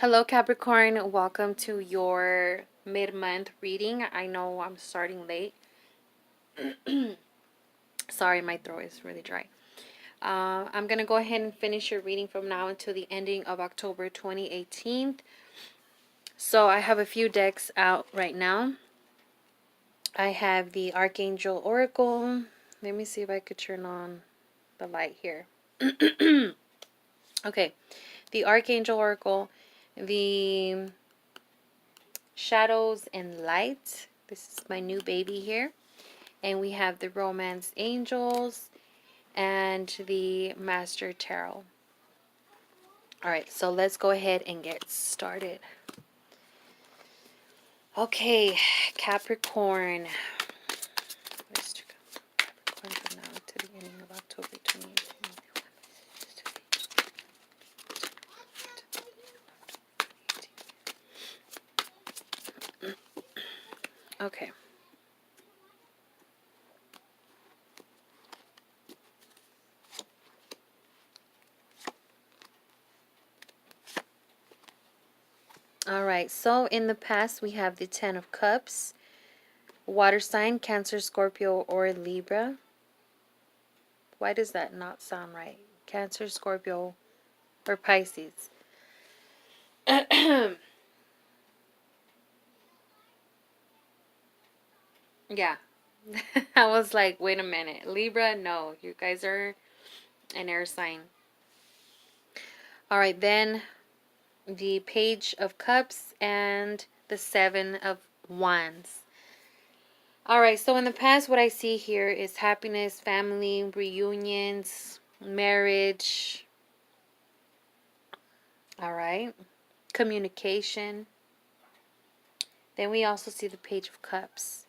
Hello, Capricorn. Welcome to your mid-month reading. I know I'm starting late. Sorry, my throat is really dry. I'm going to go ahead and finish your reading from now until the ending of October 2018. So I have a few decks out right now. I have the Archangel Oracle. Let me see if I could turn on the light here. Okay, the Archangel Oracle, the Shadows and Light. This is my new baby here. And we have the Romance Angels and the Master Tarot. Alright, so let's go ahead and get started. Okay, Capricorn. Let's check out Capricorn from now to the ending of October 2018. Okay. Alright, so in the past we have the Ten of Cups, water sign, Cancer, Scorpio, or Libra. Why does that not sound right? Cancer, Scorpio, or Pisces. Yeah. I was like, wait a minute. Libra, no. You guys are an air sign. Alright, then the Page of Cups and the Seven of Wands. Alright, so in the past, what I see here is happiness, family, reunions, marriage. Alright. Communication. Then we also see the Page of Cups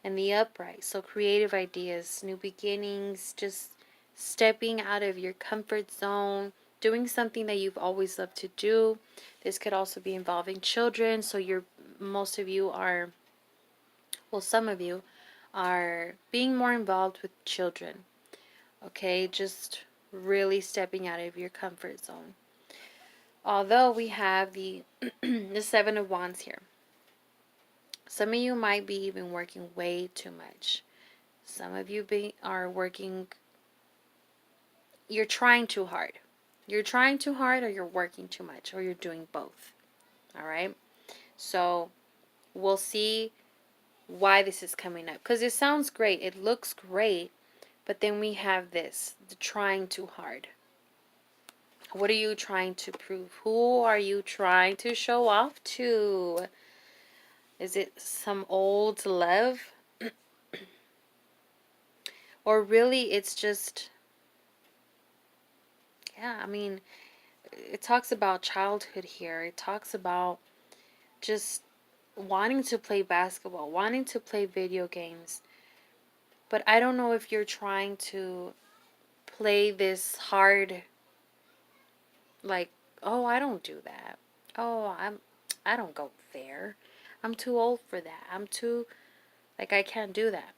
and the Upright. So creative ideas, new beginnings, just stepping out of your comfort zone, doing something that you've always loved to do. This could also be involving children. So most of you are, well, some of you are being more involved with children. Okay, just really stepping out of your comfort zone. Although we have the the Seven of Wands here. Some of you might be even working way too much. Some of you are working, you're trying too hard. You're trying too hard, or you're working too much, or you're doing both. Alright? So, we'll see why this is coming up. Because it sounds great. It looks great. But then we have this, the trying too hard. What are you trying to prove? Who are you trying to show off to? Is it some old love? Or really it's just, yeah, I mean, it talks about childhood here. It talks about just wanting to play basketball, wanting to play video games. But I don't know if you're trying to play this hard, like, oh, I don't do that. Oh, I don't go there. I'm too old for that. I'm too, like, I can't do that.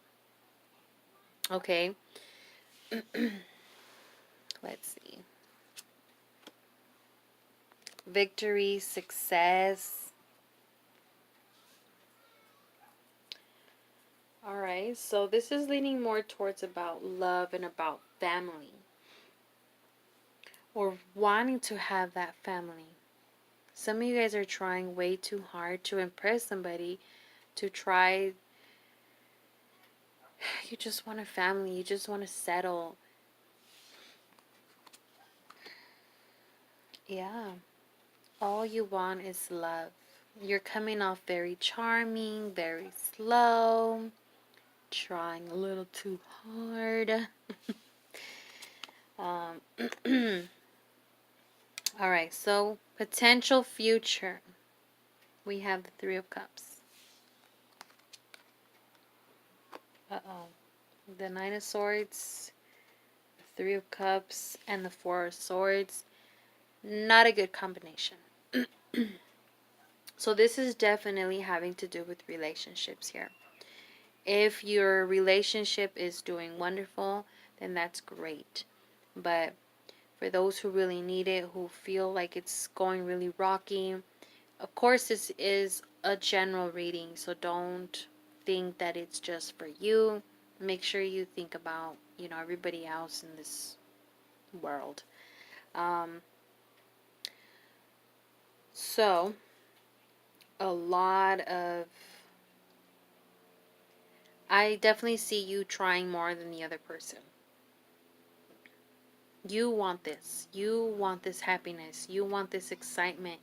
Okay. Let's see. Victory, success. Alright, so this is leaning more towards about love and about family. Or wanting to have that family. Some of you guys are trying way too hard to impress somebody, to try. You just want a family. You just want to settle. Yeah. All you want is love. You're coming off very charming, very slow, trying a little too hard. Alright, so potential future. We have the Three of Cups. Uh-oh. The Nine of Swords, the Three of Cups, and the Four of Swords. Not a good combination. So this is definitely having to do with relationships here. If your relationship is doing wonderful, then that's great. But For those who really need it, who feel like it's going really rocky. Of course, this is a general reading, so don't think that it's just for you. Make sure you think about, everybody else in this world. Um, so, a lot of. I definitely see you trying more than the other person. You want this. You want this happiness. You want this excitement.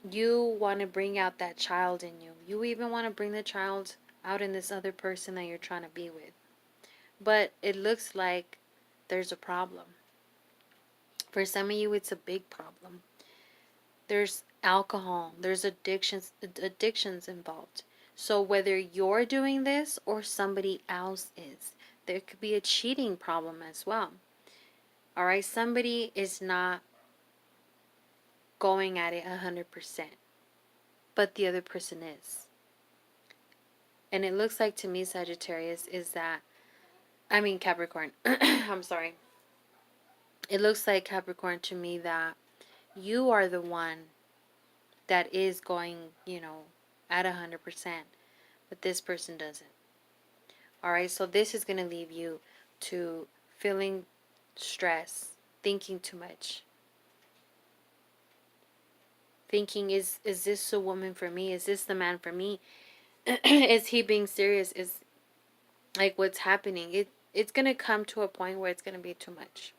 You want to bring out that child in you. You even want to bring the child out in this other person that you're trying to be with. But it looks like there's a problem. For some of you, it's a big problem. There's alcohol, there's addictions involved. So whether you're doing this or somebody else is, there could be a cheating problem as well. All right, somebody is not going at it 100%, but the other person is. And it looks like to me, Sagittarius, Capricorn. I'm sorry. It looks like, Capricorn, to me that you are the one that is going, at 100%, but this person doesn't. All right, so this is going to leave you to feeling stress, thinking too much. Thinking, is this a woman for me? Is this the man for me? Is he being serious? Is like what's happening? It's going to come to a point where it's going to be too much.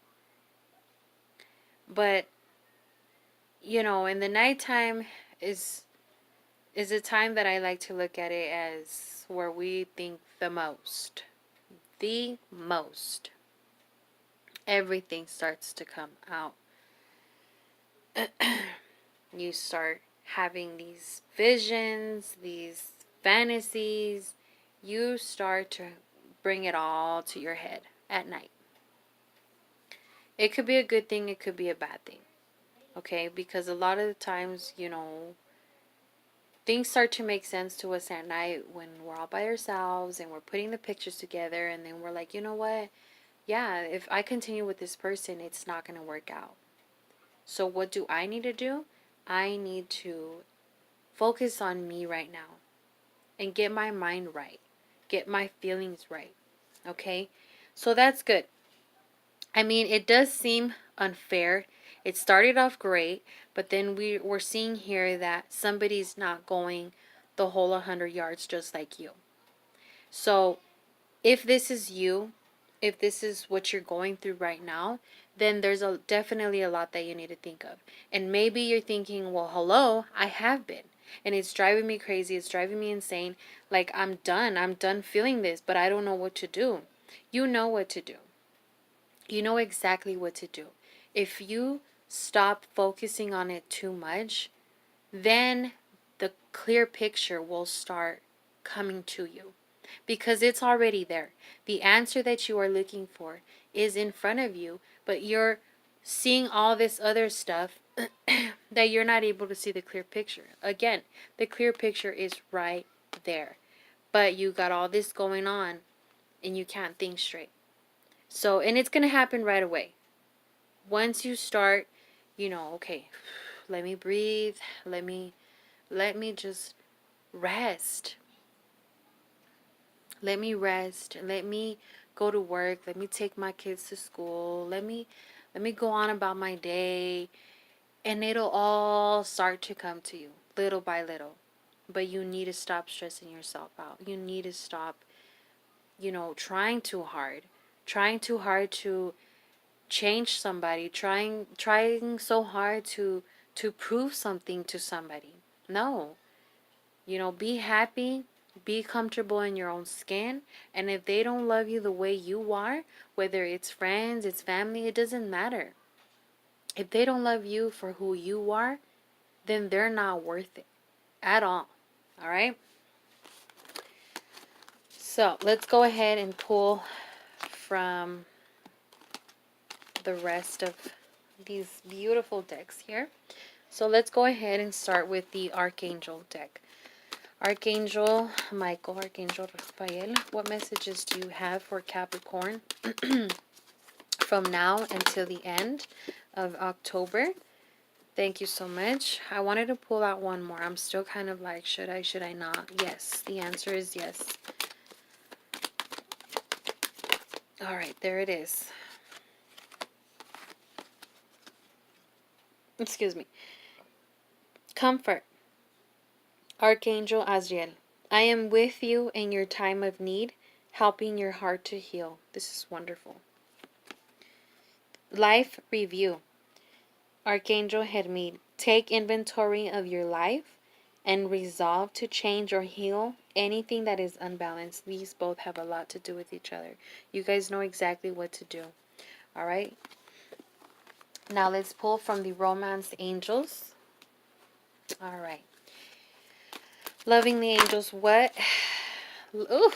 But in the nighttime is a time that I like to look at it as where we think the most. The most. Everything starts to come out. You start having these visions, these fantasies. You start to bring it all to your head at night. It could be a good thing, it could be a bad thing. Okay? Because a lot of the times, things start to make sense to us at night when we're all by ourselves and we're putting the pictures together, and then we're like, you know what? Yeah, if I continue with this person, it's not going to work out. So what do I need to do? I need to focus on me right now and get my mind right. Get my feelings right. Okay? So that's good. It does seem unfair. It started off great, but then we're seeing here that somebody's not going the whole 100 yards just like you. So if this is you, if this is what you're going through right now, then there's definitely a lot that you need to think of. And maybe you're thinking, well, hello, I have been. And it's driving me crazy. It's driving me insane. Like, I'm done. I'm done feeling this, but I don't know what to do. You know what to do. You know exactly what to do. If you stop focusing on it too much, then the clear picture will start coming to you. Because it's already there. The answer that you are looking for is in front of you, but you're seeing all this other stuff that you're not able to see the clear picture. Again, the clear picture is right there. But you got all this going on and you can't think straight. So, and it's going to happen right away. Once you start, okay, let me breathe. Let me just rest. Let me rest. Let me go to work. Let me take my kids to school. Let me go on about my day. And it'll all start to come to you little by little. But you need to stop stressing yourself out. You need to stop, trying too hard. Trying too hard to change somebody. Trying so hard to prove something to somebody. No. Be happy, be comfortable in your own skin, and if they don't love you the way you are, whether it's friends, it's family, it doesn't matter. If they don't love you for who you are, then they're not worth it at all. All right? So, let's go ahead and pull from the rest of these beautiful decks here. So, let's go ahead and start with the Archangel deck. Archangel Michael, Archangel Raphael, what messages do you have for Capricorn from now until the end of October? Thank you so much. I wanted to pull out one more. I'm still kind of like, should I not? Yes, the answer is yes. All right, there it is. Excuse me. Comfort. Archangel Azriel. I am with you in your time of need, helping your heart to heal. This is wonderful. Life review. Archangel Hermid. Take inventory of your life and resolve to change or heal anything that is unbalanced. These both have a lot to do with each other. You guys know exactly what to do. All right. Now let's pull from the Romance Angels. All right. Loving the Angels. What? Ooh.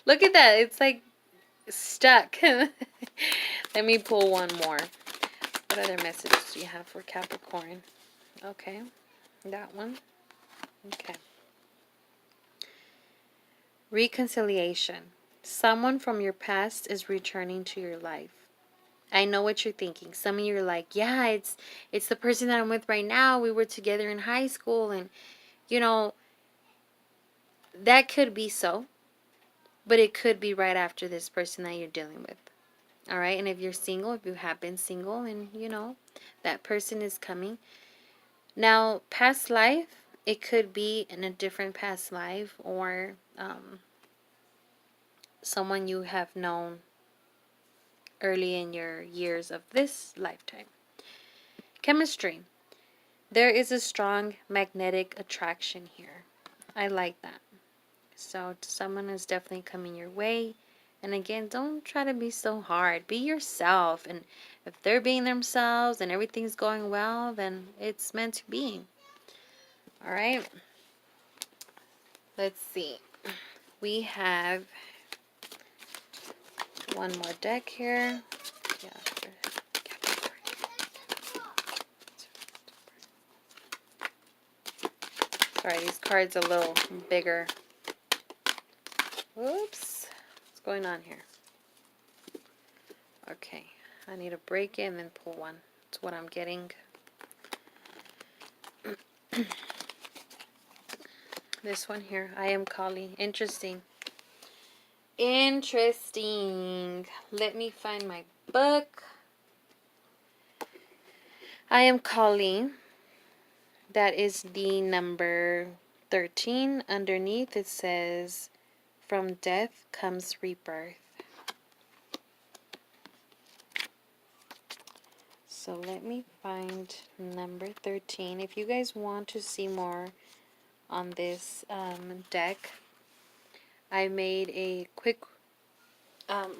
Look at that. It's like stuck. Let me pull one more. What other messages do you have for Capricorn? Okay. That one. Okay. Reconciliation. Someone from your past is returning to your life. I know what you're thinking. Some of you are like, yeah, it's the person that I'm with right now. We were together in high school, and that could be so, but it could be right after this person that you're dealing with. All right? And if you're single, if you have been single, and that person is coming. Now, past life, it could be in a different past life, or someone you have known early in your years of this lifetime. Chemistry. There is a strong magnetic attraction here. I like that. So someone is definitely coming your way. And again, don't try to be so hard. Be yourself. And if they're being themselves and everything's going well, then it's meant to be. All right. Let's see. We have one more deck here. Yeah. Sorry, these cards are a little bigger. Oops. What's going on here? Okay. I need to break it and then pull one. That's what I'm getting. This one here. I am Kali. Interesting. Interesting. Let me find my book. I am Kali. That is the number 13. Underneath it says, from death comes rebirth. So let me find number 13. If you guys want to see more on this deck, I made a quick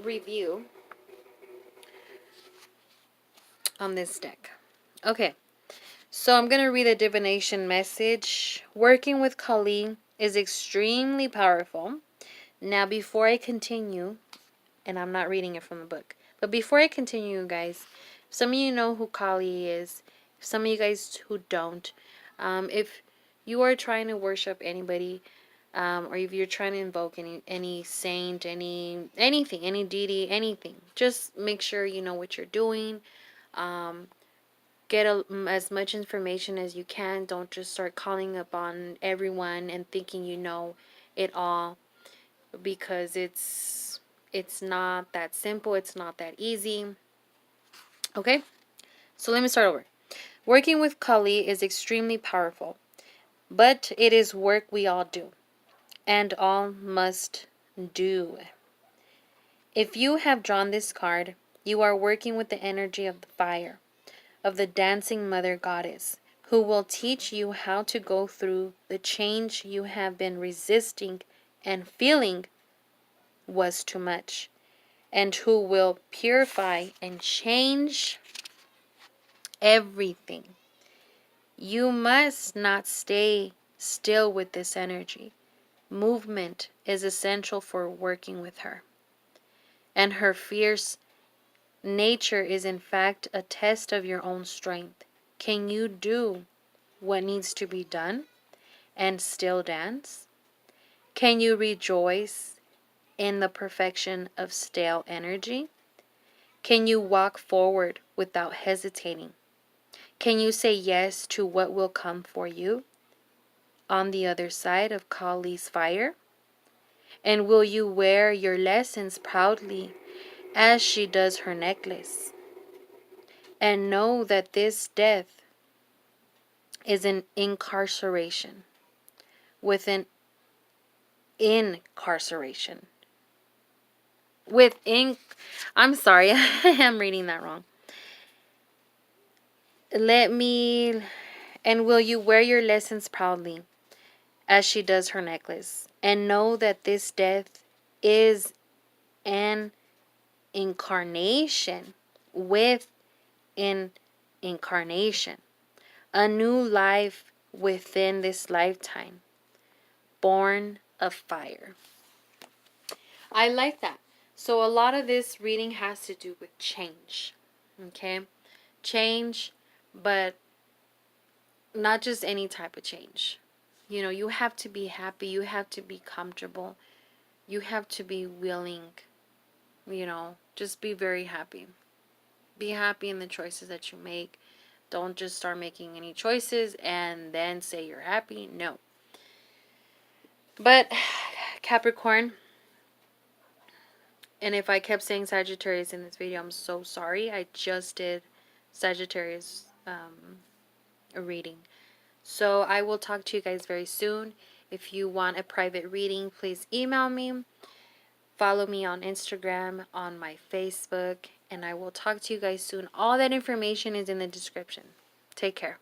review on this deck. Okay, so I'm going to read a divination message. Working with Kali is extremely powerful. Now, before I continue, and I'm not reading it from the book, but before I continue, guys, some of you know who Kali is. Some of you guys who don't, if you are trying to worship anybody, or if you're trying to invoke any saint, anything, any deity, anything, just make sure you know what you're doing. Get as much information as you can. Don't just start calling upon everyone and thinking you know it all, because it's not that simple. It's not that easy. Okay, so let me start over. Working with Kali is extremely powerful, but it is work we all do, and all must do. If you have drawn this card, you are working with the energy of the fire, of the dancing mother goddess, who will teach you how to go through the change you have been resisting and feeling was too much, and who will purify and change everything. You must not stay still with this energy. Movement is essential for working with her. And her fierce nature is in fact a test of your own strength. Can you do what needs to be done? and still dance? Can you rejoice in the perfection of stale energy? Can you walk forward without hesitating? Can you say yes to what will come for you on the other side of Kali's fire? And will you wear your lessons proudly as she does her necklace? And know that this death is an incarceration with an incarceration. I'm sorry, I'm reading that wrong. And will you wear your lessons proudly as she does her necklace? And know that this death is an incarnation with an incarnation. A new life within this lifetime, born of fire. I like that. So a lot of this reading has to do with change. Okay? Change, but not just any type of change. You know, you have to be happy. You have to be comfortable. You have to be willing. You know, just be very happy. Be happy in the choices that you make. Don't just start making any choices and then say you're happy. No. But Capricorn, and if I kept saying Sagittarius in this video, I'm so sorry. I just did Sagittarius a reading. So I will talk to you guys very soon. If you want a private reading, please email me. Follow me on Instagram, on my Facebook, and I will talk to you guys soon. All that information is in the description. Take care.